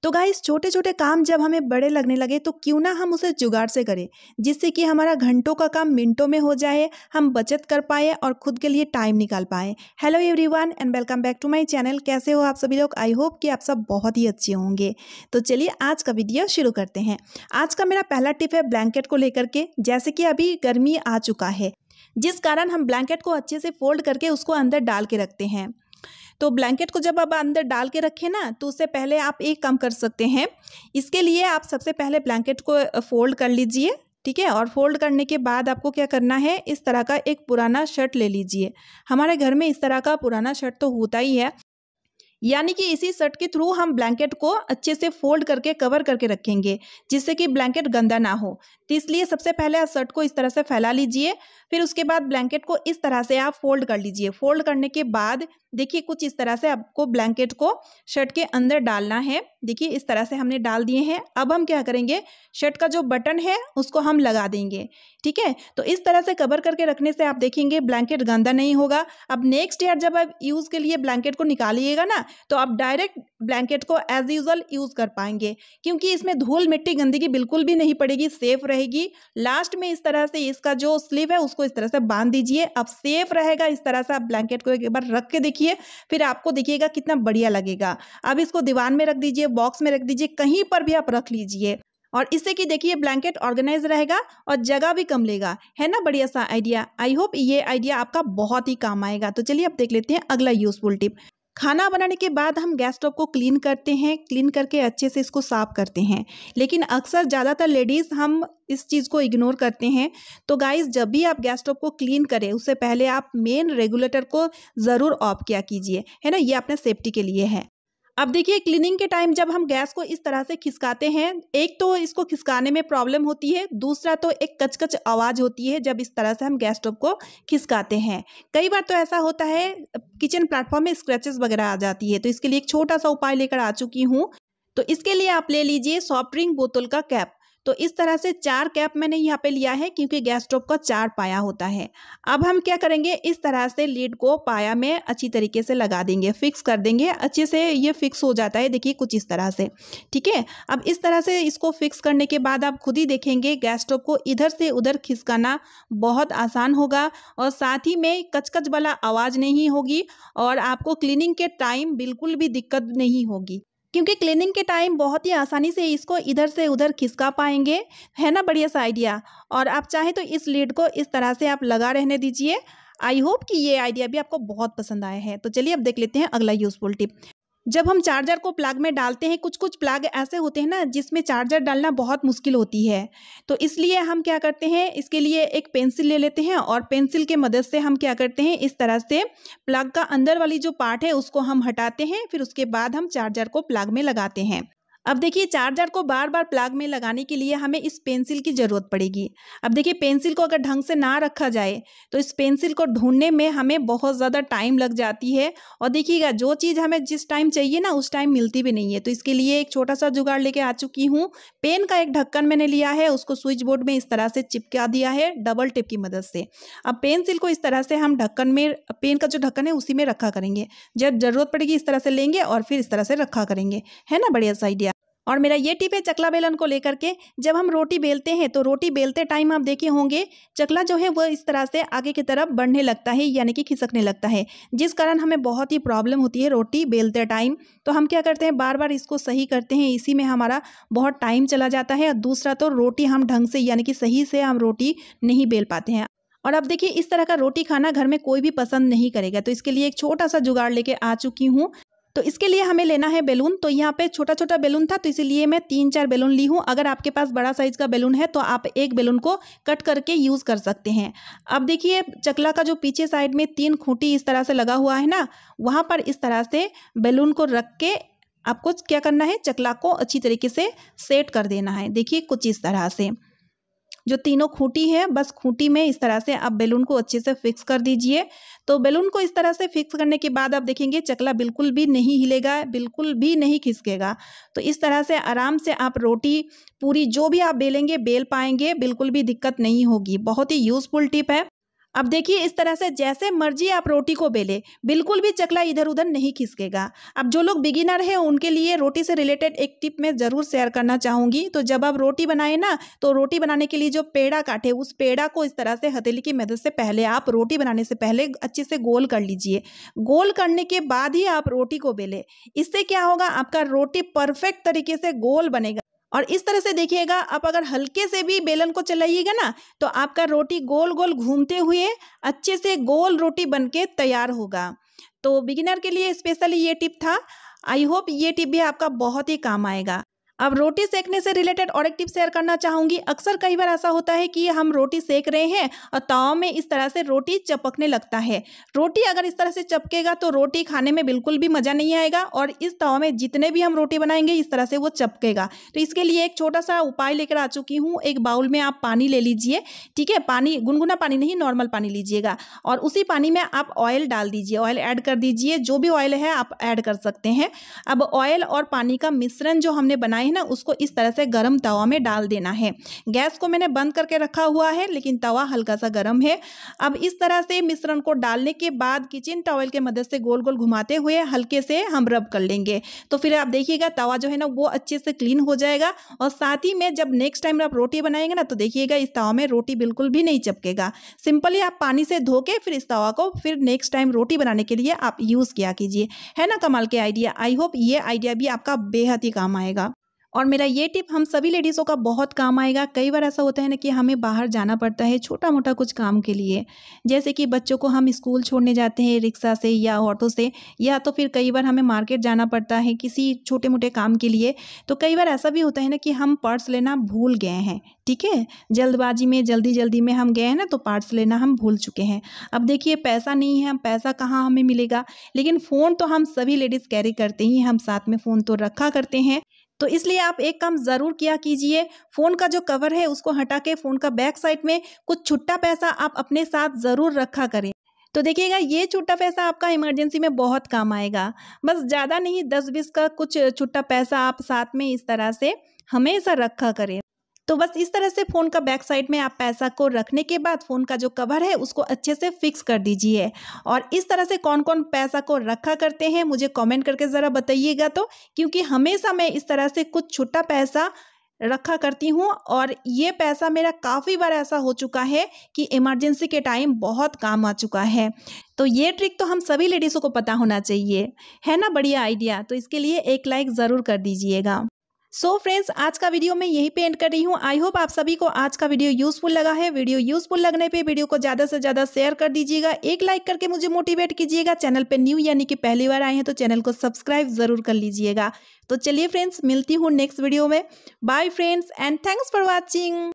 तो गाइस छोटे छोटे काम जब हमें बड़े लगने लगे तो क्यों ना हम उसे जुगाड़ से करें, जिससे कि हमारा घंटों का काम मिनटों में हो जाए, हम बचत कर पाए और खुद के लिए टाइम निकाल पाए। Hello everyone and welcome back to my channel. कैसे हो आप सभी लोग? आई होप कि आप सब बहुत ही अच्छे होंगे। तो चलिए आज का वीडियो शुरू करते हैं। आज का मेरा पहला टिप है ब्लैंकेट को लेकर के। जैसे कि अभी गर्मी आ चुका है, जिस कारण हम ब्लैंकेट को अच्छे से फोल्ड करके उसको अंदर डाल के रखते हैं। तो ब्लैंकेट को जब आप अंदर डाल के रखें ना, तो उससे पहले आप एक काम कर सकते हैं। इसके लिए आप सबसे पहले ब्लैंकेट को फोल्ड कर लीजिए, ठीक है। और फोल्ड करने के बाद आपको क्या करना है, इस तरह का एक पुराना शर्ट ले लीजिए। हमारे घर में इस तरह का पुराना शर्ट तो होता ही है, यानी कि इसी शर्ट के थ्रू हम ब्लैंकेट को अच्छे से फोल्ड करके कवर करके रखेंगे, जिससे कि ब्लैंकेट गंदा ना हो। तो इसलिए सबसे पहले आप शर्ट को इस तरह से फैला लीजिए, फिर उसके बाद ब्लैंकेट को इस तरह से आप फोल्ड कर लीजिए। फोल्ड करने के बाद देखिए कुछ इस तरह से आपको ब्लैंकेट को शर्ट के अंदर डालना है। देखिए इस तरह से हमने डाल दिए हैं। अब हम क्या करेंगे, शर्ट का जो बटन है उसको हम लगा देंगे, ठीक है। तो इस तरह से कवर करके रखने से आप देखेंगे ब्लैंकेट गंदा नहीं होगा। अब नेक्स्ट ईयर जब आप यूज़ के लिए ब्लैंकेट को निकालिएगा ना, तो आप डायरेक्ट ब्लैंकेट को एज यूजुअल यूज़ कर पाएंगे, क्योंकि इसमें धूल मिट्टी गंदगी बिल्कुल भी नहीं पड़ेगी, सेफ रहेगी। लास्ट में इस तरह से इसका जो स्लीव है उसको इस तरह से बांध दीजिए। अब सेफ रहेगा। इस तरह से आप ब्लैंकेट को एक बार रख के देखिए, फिर आपको देखिएगा कितना बढ़िया लगेगा। अब इसको दीवार में रख दीजिए, बॉक्स में रख दीजिए, कहीं पर भी आप रख लीजिए। और इससे कि देखिए ब्लैंकेट ऑर्गेनाइज रहेगा और जगह भी कम लेगा, है ना। बढ़िया सा आइडिया। आई होप ये आइडिया आपका बहुत ही काम आएगा। तो चलिए अब देख लेते हैं अगला यूजफुल टिप। खाना बनाने के बाद हम गैस स्टोव को क्लीन करते हैं, क्लीन करके अच्छे से इसको साफ करते हैं, लेकिन अक्सर ज़्यादातर लेडीज़ हम इस चीज़ को इग्नोर करते हैं। तो गाइस जब भी आप गैस स्टोव को क्लीन करें, उससे पहले आप मेन रेगुलेटर को ज़रूर ऑफ किया कीजिए, है ना। ये अपने सेफ्टी के लिए है। अब देखिए क्लीनिंग के टाइम जब हम गैस को इस तरह से खिसकाते हैं, एक तो इसको खिसकाने में प्रॉब्लम होती है, दूसरा तो एक कच-कच आवाज़ होती है जब इस तरह से हम गैस स्टोव को खिसकाते हैं। कई बार तो ऐसा होता है किचन प्लेटफॉर्म में स्क्रैचेस वगैरह आ जाती है। तो इसके लिए एक छोटा सा उपाय लेकर आ चुकी हूँ। तो इसके लिए आप ले लीजिए सॉफ्ट ड्रिंक बोतल का कैप। तो इस तरह से 4 कैप मैंने यहाँ पे लिया है, क्योंकि गैस स्टोव का 4 पाया होता है। अब हम क्या करेंगे, इस तरह से लीड को पाया में अच्छी तरीके से लगा देंगे, फिक्स कर देंगे। अच्छे से ये फिक्स हो जाता है, देखिए कुछ इस तरह से, ठीक है। अब इस तरह से इसको फिक्स करने के बाद आप खुद ही देखेंगे गैस स्टोव को इधर से उधर खिसकाना बहुत आसान होगा, और साथ ही में कचकच वाला आवाज़ नहीं होगी, और आपको क्लीनिंग के टाइम बिल्कुल भी दिक्कत नहीं होगी, क्योंकि क्लीनिंग के टाइम बहुत ही आसानी से इसको इधर से उधर खिसका पाएंगे, है ना। बढ़िया सा आइडिया। और आप चाहें तो इस लीड को इस तरह से आप लगा रहने दीजिए। आई होप कि ये आइडिया भी आपको बहुत पसंद आया है। तो चलिए अब देख लेते हैं अगला यूजफुल टिप। जब हम चार्जर को प्लग में डालते हैं, कुछ कुछ प्लग ऐसे होते हैं ना जिसमें चार्जर डालना बहुत मुश्किल होती है। तो इसलिए हम क्या करते हैं, इसके लिए एक पेंसिल ले लेते हैं, और पेंसिल के मदद से हम क्या करते हैं, इस तरह से प्लग का अंदर वाली जो पार्ट है उसको हम हटाते हैं। फिर उसके बाद हम चार्जर को प्लग में लगाते हैं। अब देखिए चार्जर को बार बार प्लग में लगाने के लिए हमें इस पेंसिल की ज़रूरत पड़ेगी। अब देखिए पेंसिल को अगर ढंग से ना रखा जाए तो इस पेंसिल को ढूंढने में हमें बहुत ज़्यादा टाइम लग जाती है, और देखिएगा जो चीज़ हमें जिस टाइम चाहिए ना उस टाइम मिलती भी नहीं है। तो इसके लिए एक छोटा सा जुगाड़ लेके आ चुकी हूँ। पेन का एक ढक्कन मैंने लिया है, उसको स्विच बोर्ड में इस तरह से चिपका दिया है डबल टिप की मदद से। अब पेंसिल को इस तरह से हम ढक्कन में, पेन का जो ढक्कन है उसी में रखा करेंगे। जब ज़रूरत पड़ेगी इस तरह से लेंगे और फिर इस तरह से रखा करेंगे, है ना। बढ़िया सा आइडिया। और मेरा ये टिप है चकला बेलन को लेकर के। जब हम रोटी बेलते हैं तो रोटी बेलते टाइम आप देखे होंगे चकला जो है वो इस तरह से आगे की तरफ बढ़ने लगता है, यानी कि खिसकने लगता है, जिस कारण हमें बहुत ही प्रॉब्लम होती है रोटी बेलते टाइम। तो हम क्या करते हैं, बार बार इसको सही करते हैं, इसी में हमारा बहुत टाइम चला जाता है। और दूसरा तो रोटी हम ढंग से यानी कि सही से हम रोटी नहीं बेल पाते हैं। और अब देखिए इस तरह का रोटी खाना घर में कोई भी पसंद नहीं करेगा। तो इसके लिए एक छोटा सा जुगाड़ लेके आ चुकी हूँ। तो इसके लिए हमें लेना है बैलून। तो यहाँ पे छोटा छोटा बैलून था, तो इसीलिए मैं 3-4 बैलून ली हूँ। अगर आपके पास बड़ा साइज का बैलून है तो आप एक बैलून को कट करके यूज़ कर सकते हैं। अब देखिए चकला का जो पीछे साइड में 3 खूंटी इस तरह से लगा हुआ है ना, वहाँ पर इस तरह से बैलून को रख के आपको क्या करना है, चकला को अच्छी तरीके से सेट कर देना है। देखिए कुछ इस तरह से जो तीनों खूंटी है, बस खूंटी में इस तरह से आप बैलून को अच्छे से फिक्स कर दीजिए। तो बैलून को इस तरह से फिक्स करने के बाद आप देखेंगे चकला बिल्कुल भी नहीं हिलेगा, बिल्कुल भी नहीं खिसकेगा। तो इस तरह से आराम से आप रोटी पूरी जो भी आप बेलेंगे बेल पाएंगे, बिल्कुल भी दिक्कत नहीं होगी। बहुत ही यूज़फुल टिप है। अब देखिए इस तरह से जैसे मर्जी आप रोटी को बेले, बिल्कुल भी चकला इधर उधर नहीं खिसकेगा। अब जो लोग बिगिनर हैं उनके लिए रोटी से रिलेटेड एक टिप मैं ज़रूर शेयर करना चाहूँगी। तो जब आप रोटी बनाए ना, तो रोटी बनाने के लिए जो पेड़ा काटे, उस पेड़ा को इस तरह से हथेली की मदद से पहले आप रोटी बनाने से पहले अच्छे से गोल कर लीजिए। गोल करने के बाद ही आप रोटी को बेले। इससे क्या होगा, आपका रोटी परफेक्ट तरीके से गोल बनेगा। और इस तरह से देखिएगा, आप अगर हल्के से भी बेलन को चलाइएगा ना, तो आपका रोटी गोल गोल घूमते हुए अच्छे से गोल रोटी बनके तैयार होगा। तो बिगिनर के लिए स्पेशली ये टिप था। आई होप ये टिप भी आपका बहुत ही काम आएगा। अब रोटी सेकने से रिलेटेड और एक टिप शेयर करना चाहूँगी। अक्सर कई बार ऐसा होता है कि हम रोटी सेक रहे हैं और तवा में इस तरह से रोटी चपकने लगता है। रोटी अगर इस तरह से चपकेगा तो रोटी खाने में बिल्कुल भी मज़ा नहीं आएगा, और इस तवा में जितने भी हम रोटी बनाएंगे इस तरह से वो चपकेगा। तो इसके लिए एक छोटा सा उपाय लेकर आ चुकी हूँ। एक बाउल में आप पानी ले लीजिए, ठीक है, पानी गुनगुना पानी नहीं, नॉर्मल पानी लीजिएगा, और उसी पानी में आप ऑयल डाल दीजिए, ऑयल ऐड कर दीजिए, जो भी ऑयल है आप ऐड कर सकते हैं। अब ऑयल और पानी का मिश्रण जो हमने बनाया है ना, उसको इस तरह से गरम तवा में डाल देना है। गैस को मैंने बंद करके रखा हुआ है, लेकिन तवा हल्का सा गरम है। अब इस तरह से मिश्रण को डालने के बाद किचन टॉवल के मदद से गोल गोल घुमाते हुए हल्के से हम रब कर लेंगे। तो फिर आप देखिएगा तवा जो है ना वो अच्छे से क्लीन हो जाएगा, और साथ ही में जब नेक्स्ट टाइम आप रोटी बनाएंगे ना, तो देखिएगा इस तवा में रोटी बिल्कुल भी नहीं चिपकेगा। सिंपली आप पानी से धो के फिर इस तवा को फिर नेक्स्ट टाइम रोटी बनाने के लिए आप यूज़ किया कीजिए। है ना कमाल के आइडिया। आई होप ये आइडिया भी आपका बेहद ही काम आएगा। और मेरा ये टिप हम सभी लेडीज़ों का बहुत काम आएगा। कई बार ऐसा होता है ना कि हमें बाहर जाना पड़ता है छोटा मोटा कुछ काम के लिए, जैसे कि बच्चों को हम स्कूल छोड़ने जाते हैं रिक्शा से या ऑटो से, या तो फिर कई बार हमें मार्केट जाना पड़ता है किसी छोटे मोटे काम के लिए। तो कई बार ऐसा भी होता है ना कि हम पर्स लेना भूल गए हैं, ठीक है, जल्दबाजी में जल्दी में हम गए हैं ना, तो पर्स लेना हम भूल चुके हैं। अब देखिए पैसा नहीं है, पैसा कहाँ हमें मिलेगा, लेकिन फ़ोन तो हम सभी लेडीज़ कैरी करते ही, हम साथ में फ़ोन तो रखा करते हैं। तो इसलिए आप एक काम ज़रूर किया कीजिए, फ़ोन का जो कवर है उसको हटा के फ़ोन का बैक साइड में कुछ छुट्टा पैसा आप अपने साथ ज़रूर रखा करें। तो देखिएगा ये छुट्टा पैसा आपका इमरजेंसी में बहुत काम आएगा। बस ज़्यादा नहीं, 10-20 का कुछ छुट्टा पैसा आप साथ में इस तरह से हमेशा रखा करें। तो बस इस तरह से फ़ोन का बैक साइड में आप पैसा को रखने के बाद फ़ोन का जो कवर है उसको अच्छे से फिक्स कर दीजिए। और इस तरह से कौन कौन पैसा को रखा करते हैं मुझे कमेंट करके ज़रा बताइएगा, तो क्योंकि हमेशा मैं इस तरह से कुछ छुट्टा पैसा रखा करती हूँ, और ये पैसा मेरा काफ़ी बार ऐसा हो चुका है कि इमरजेंसी के टाइम बहुत काम आ चुका है। तो ये ट्रिक तो हम सभी लेडीज़ों को पता होना चाहिए, है ना बढ़िया आइडिया। तो इसके लिए एक लाइक ज़रूर कर दीजिएगा। सो फ्रेंड्स, आज का वीडियो मैं यहीं पे एंड कर रही हूँ। आई होप आप सभी को आज का वीडियो यूजफुल लगा है। वीडियो यूजफुल लगने पे वीडियो को ज़्यादा से ज़्यादा शेयर कर दीजिएगा, एक लाइक करके मुझे मोटिवेट कीजिएगा। चैनल पे न्यू यानी कि पहली बार आए हैं तो चैनल को सब्सक्राइब ज़रूर कर लीजिएगा। तो चलिए फ्रेंड्स, मिलती हूँ नेक्स्ट वीडियो में। Bye friends and thanks for watching.